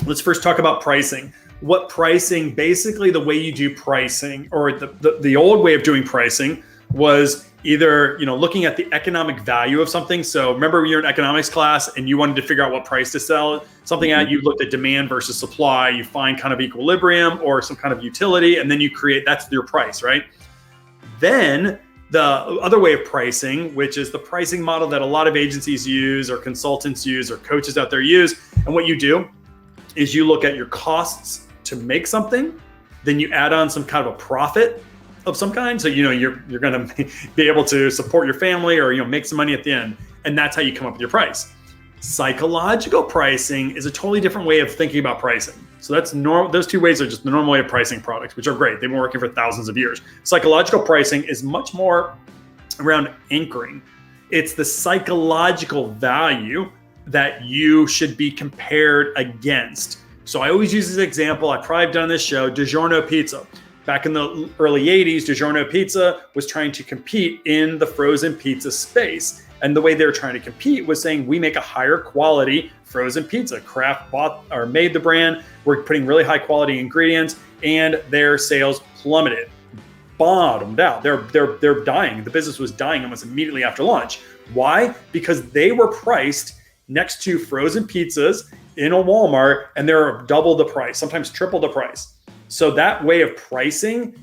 Let's first talk about pricing. What pricing, basically the way you do pricing, or the old way of doing pricing was either, looking at the economic value of something. So remember you're in economics class and you wanted to figure out what price to sell something at, you looked at demand versus supply, you find kind of equilibrium or some kind of utility, and then you create, that's your price, right? Then the other way of pricing, which is the pricing model that a lot of agencies use or consultants use or coaches out there use. And what you do is you look at your costs to make something, then you add on some kind of a profit of some kind. So, you're going to be able to support your family or, make some money at the end. And that's how you come up with your price. Psychological pricing is a totally different way of thinking about pricing. So that's normal. Those two ways are just the normal way of pricing products, which are great. They've been working for thousands of years. Psychological pricing is much more around anchoring. It's the psychological value that you should be compared against. So I always use this example. I probably have done this show, DiGiorno Pizza. Back in the early 80s, DiGiorno Pizza was trying to compete in the frozen pizza space. And the way they were trying to compete was saying, we make a higher quality frozen pizza. Kraft bought or made the brand. We're putting really high quality ingredients, and their sales plummeted, bottomed out. They're dying. The business was dying almost immediately after launch. Why? Because they were priced next to frozen pizzas in a Walmart, and they're double the price, sometimes triple the price. So that way of pricing,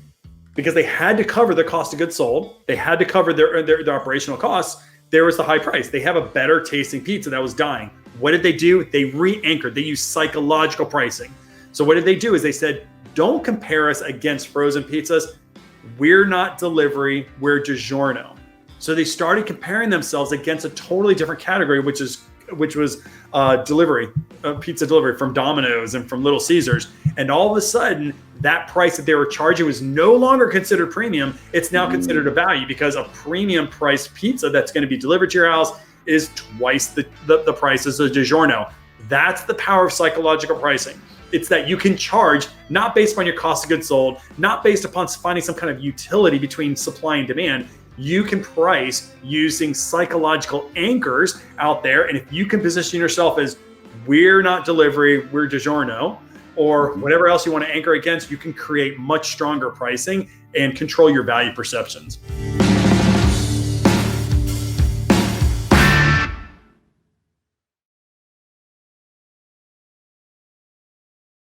because they had to cover their cost of goods sold, they had to cover their operational costs, there was the high price. They have a better tasting pizza that was dying. What did they do? They re-anchored. They used psychological pricing. So what did they do is they said, don't compare us against frozen pizzas. We're not delivery, we're DiGiorno. So they started comparing themselves against a totally different category, which was delivery, pizza delivery from Domino's and from Little Caesars. And all of a sudden, that price that they were charging was no longer considered premium. It's now considered a value, because a premium priced pizza that's going to be delivered to your house is twice the price as a DiGiorno. That's the power of psychological pricing. It's that you can charge not based on your cost of goods sold, not based upon finding some kind of utility between supply and demand. You can price using psychological anchors out there. And if you can position yourself as, we're not delivery, we're DiGiorno, or whatever else you want to anchor against, you can create much stronger pricing and control your value perceptions.